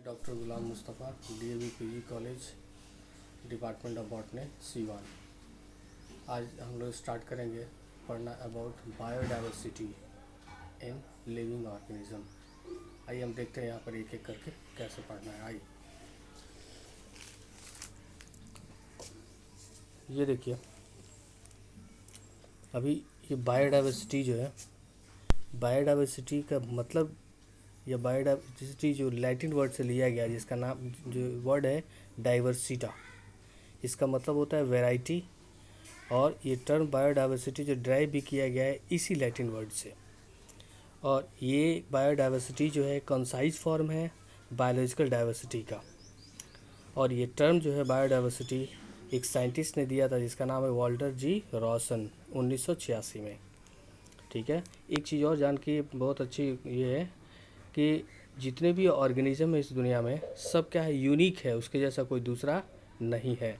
Doctor Ghulam Mustafa, DAV PG college, department of botany, Siwan. आज हम लोग स्टार्ट करेंगे पढ़ना about biodiversity in living organism. आइए हम देखते हैं यहाँ पर एक एक करके कैसे पढ़ना है। आइए, ये देखिए, अभी ये बायोडाइवर्सिटी जो है, बायोडाइवर्सिटी का मतलब, यह बायोडाइवर्सिटी जो लैटिन वर्ड से लिया गया है, जिसका नाम जो वर्ड है डाइवर्सिटा, इसका मतलब होता है वैरायटी। और ये टर्म बायोडाइवर्सिटी जो ड्राइव भी किया गया है इसी लैटिन वर्ड से। और ये बायोडाइवर्सिटी जो है कंसाइज फॉर्म है बायोलॉजिकल डाइवर्सिटी का। और ये टर्म जो है बायोडाइवर्सिटी एक साइंटिस्ट ने दिया था जिसका नाम है वाल्टर जी रॉसन, 1986 में। ठीक है, एक चीज़ और जान के बहुत अच्छी ये है कि जितने भी ऑर्गेनिज्म है इस दुनिया में, सब क्या है, यूनिक है, उसके जैसा कोई दूसरा नहीं है।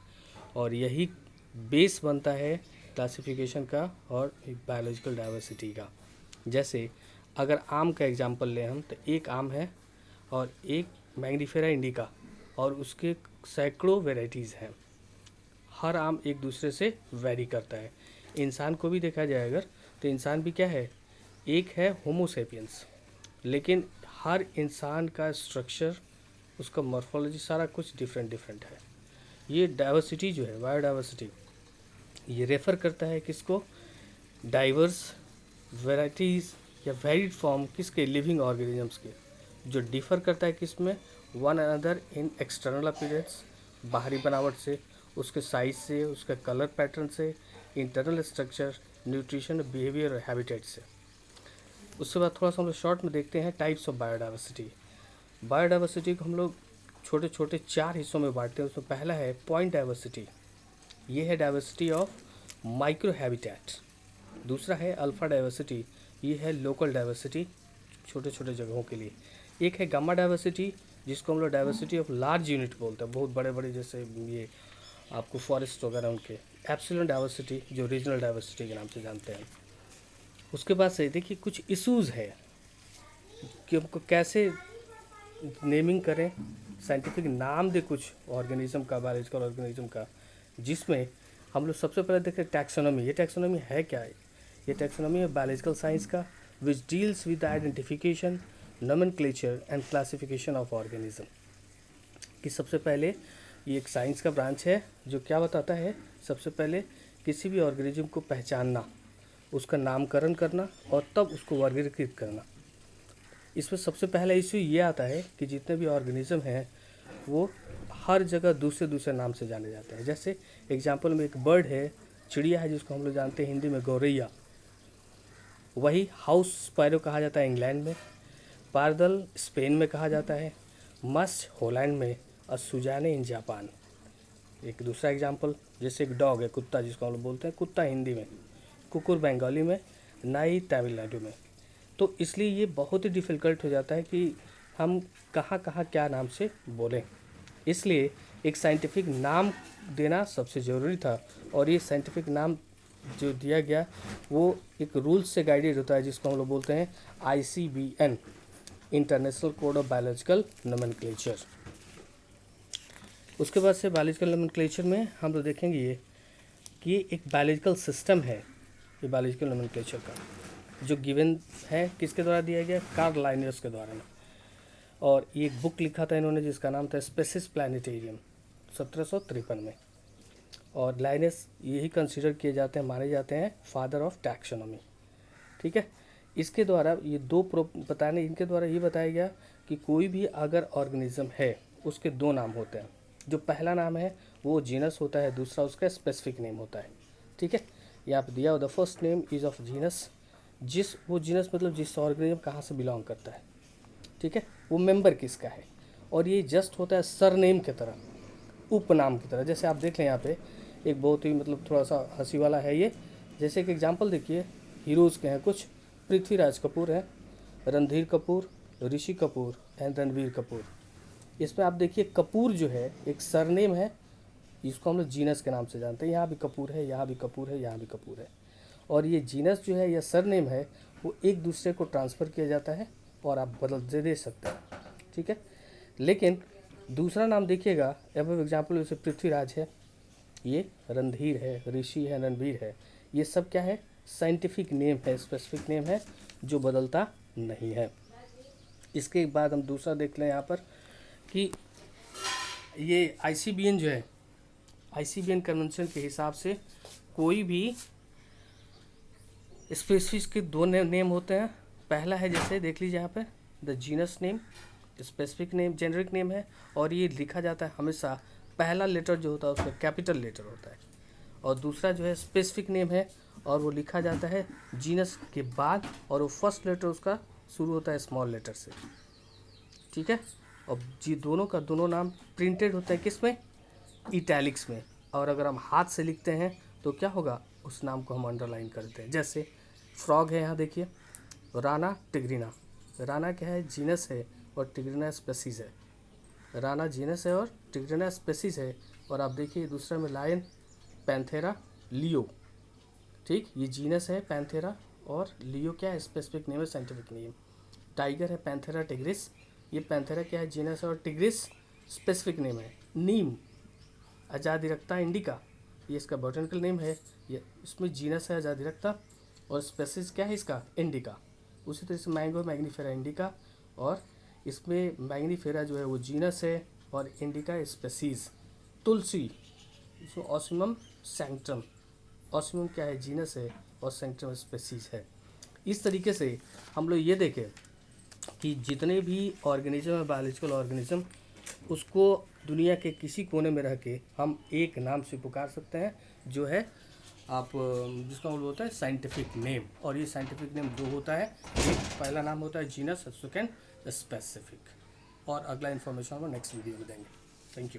और यही बेस बनता है क्लासिफिकेशन का और बायोलॉजिकल डाइवर्सिटी का। जैसे अगर आम का एग्जांपल लें हम, तो एक आम है और एक मैंगिफेरा इंडिका, और उसके सैकड़ों वेराइटीज़ हैं। हर आम एक दूसरे से वेरी करता है। इंसान को भी देखा जाए अगर, तो इंसान भी क्या है, एक है होमो सेपियंस, लेकिन हर इंसान का स्ट्रक्चर, उसका मॉर्फोलॉजी, सारा कुछ डिफरेंट डिफरेंट है। ये डाइवर्सिटी जो है, बायोडाइवर्सिटी, ये रेफ़र करता है किसको, डाइवर्स वेराइटीज़ या वेरिड फॉर्म किसके, लिविंग ऑर्गेनिजम्स के, जो डिफ़र करता है किस में, one another in external appearance, बाहरी बनावट से, उसके साइज से, उसके कलर पैटर्न से, इंटरनल स्ट्रक्चर, न्यूट्रिशन, बिहेवियर और हैबिटेट से। उसके बाद थोड़ा सा हम लोग शॉर्ट में देखते हैं टाइप्स ऑफ बायोडाइवर्सिटी। बायोडाइवर्सिटी को हम लोग छोटे छोटे 4 हिस्सों में बांटते हैं। उसमें पहला है पॉइंट डाइवर्सिटी, ये है डाइवर्सिटी ऑफ माइक्रो हैबिटेट। दूसरा है अल्फ़ा डाइवर्सिटी, ये है लोकल डाइवर्सिटी, छोटे छोटे जगहों के लिए। एक है गामा डाइवर्सिटी, जिसको हम लोग डाइवर्सिटी ऑफ लार्ज यूनिट बोलते हैं, बहुत बड़े बड़े, जैसे ये आपको फॉरेस्ट वगैरह उनके। एप्सिलॉन डाइवर्सिटी, जो रीजनल डाइवर्सिटी के नाम से जानते हैं। उसके बाद से देखिए कुछ इश्यूज़ है कि हमको कैसे नेमिंग करें, साइंटिफिक नाम दे कुछ ऑर्गेनिज्म का, बायोलॉजिकल ऑर्गेनिज्म का, जिसमें हम लोग सबसे पहले देखें टैक्सोनॉमी। ये टैक्सोनॉमी है क्या है? ये टैक्सोनॉमी है बायोलॉजिकल साइंस का, which deals with the identification, nomenclature and classification of organism. कि सबसे पहले ये एक साइंस का ब्रांच है जो क्या बताता है, सबसे पहले किसी भी ऑर्गेनिज्म को पहचानना, उसका नामकरण करना और तब उसको वर्गीकृत करना। इसमें सबसे पहला इशू ये आता है कि जितने भी ऑर्गेनिज्म हैं वो हर जगह दूसरे दूसरे नाम से जाने जाते हैं। जैसे एग्जांपल में एक बर्ड है, चिड़िया है, जिसको हम लोग जानते हैं हिंदी में गौरैया, वही हाउस स्पैरो कहा जाता है इंग्लैंड में, पारदल स्पेन में कहा जाता है, मस्ट हॉलैंड में, और सुजाने इन जापान। एक दूसरा एग्जांपल, जैसे एक डॉग है, कुत्ता, जिसको हम लोग बोलते हैं कुत्ता हिंदी में, कुकुर बंगाली में, नाई तमिलनाडु में। तो इसलिए ये बहुत ही डिफ़िकल्ट हो जाता है कि हम कहाँ कहाँ क्या नाम से बोलें। इसलिए एक साइंटिफिक नाम देना सबसे ज़रूरी था। और ये साइंटिफिक नाम जो दिया गया वो एक रूल्स से गाइडेड होता है, जिसको हम लोग बोलते हैं ICBN, international code of biological nomenclature. उसके बाद से बायोलॉजिकल नोमेनक्लेचर में हम लोग देखेंगे ये कि एक बायोलॉजिकल सिस्टम है, ये बायोलॉजिकल नोमेनक्लेचर का, जो गिवन है किसके द्वारा दिया गया, कार्ल लाइनर्स के द्वारा में। और ये एक बुक लिखा था इन्होंने जिसका नाम था स्पेसिस प्लानिटेरियम, 1753 में। और लाइनर्स यही कंसीडर किए जाते हैं, माने जाते हैं फादर ऑफ टैक्सोनॉमी। ठीक है, इसके द्वारा ये दो बताने, इनके द्वारा ये बताया गया कि कोई भी अगर ऑर्गेनिज्म है उसके 2 नाम होते हैं। जो पहला नाम है वो जीनस होता है, दूसरा उसका स्पेसिफिक नेम होता है। ठीक है, यहाँ पे दिया, the first name is of genus, वो जीनस मतलब जिस ऑर्गेनिज्म कहाँ से बिलोंग करता है। ठीक है, वो मेंबर किसका है। और ये जस्ट होता है सरनेम की तरह, उपनाम की तरह। जैसे आप देख लें यहाँ पे एक बहुत ही मतलब थोड़ा सा हंसी वाला है ये। जैसे एक एग्जांपल देखिए, हीरोज़ के हैं कुछ, पृथ्वीराज कपूर है, रणधीर कपूर, ऋषि कपूर एंड रणवीर कपूर। इसमें आप देखिए कपूर जो है एक सरनेम है, इसको हम लोग जीनस के नाम से जानते हैं। यहाँ भी कपूर है, यहाँ भी कपूर है, यहाँ भी कपूर है। और ये जीनस जो है या सरनेम है वो एक दूसरे को ट्रांसफ़र किया जाता है और आप बदल दे सकते हैं। ठीक है, लेकिन दूसरा नाम देखिएगा, अब एग्जाम्पल जैसे पृथ्वीराज है, ये रणधीर है, ऋषि है, रणवीर है, ये सब क्या है, साइंटिफिक नेम है, स्पेसिफिक नेम है जो बदलता नहीं है। इसके बाद हम दूसरा देख लें यहाँ पर कि ये आईसीबीएन जो है, आईसीबीएन कन्वेंशन के हिसाब से कोई भी स्पीशीज के दो नेम होते हैं। पहला है, जैसे देख लीजिए यहाँ पे, the genus name, specific name, generic name है, और ये लिखा जाता है हमेशा, पहला लेटर जो होता है उसका कैपिटल लेटर होता है। और दूसरा जो है स्पेसिफिक नेम है, और वो लिखा जाता है जीनस के बाद, और वो फर्स्ट लेटर उसका शुरू होता है स्मॉल लेटर से, ठीक है। और जी दोनों का दोनों नाम प्रिंटेड होता है किस में, इटैलिक्स में। और अगर हम हाथ से लिखते हैं तो क्या होगा, उस नाम को हम अंडरलाइन करते हैं। जैसे फ्रॉग है, यहाँ देखिए, राना टिग्रिना, राना क्या है, जीनस है, और टिग्रिना स्पेसीज है। राना जीनस है और टिग्रिना स्पेसीज है। और आप देखिए दूसरा में लायन, पैंथेरा, लियो, ठीक, ये जीनस है पैंथेरा, और लियो क्या है, स्पेसिफिक नेम है, साइंटिफिक नेम। टाइगर है पैंथेरा टिग्रिस, ये पैंथेरा क्या है, जीनस है, और टिग्रिस स्पेसिफिक नेम है। नीम, अजादिरक्ता इंडिका, ये इसका बॉटनिकल नेम है, ये इसमें जीनस है अजादिरक्ता, और स्पेसीज क्या है इसका, इंडिका। उसी तरह से मैंगो, मैग्नीफेरा इंडिका, और इसमें मैग्नीफेरा जो है वो जीनस है, और इंडिका स्पेसीज। तुलसी, इसमें ऑसिमम सैंक्टम, ऑसिमम क्या है, जीनस है, और सैंक्टम स्पेसीज है। इस तरीके से हम लोग ये देखें कि जितने भी ऑर्गेनिज्म है, बायोलॉजिकल ऑर्गेनिज्म, उसको दुनिया के किसी कोने में रह के हम एक नाम से पुकार सकते हैं, जो है आप जिसका मतलब होता है साइंटिफिक नेम। और ये साइंटिफिक नेम दो होता है, एक पहला नाम होता है जीनस, सेकंड स्पेसिफिक। और अगला इन्फॉर्मेशन हम नेक्स्ट वीडियो में देंगे। Thank you.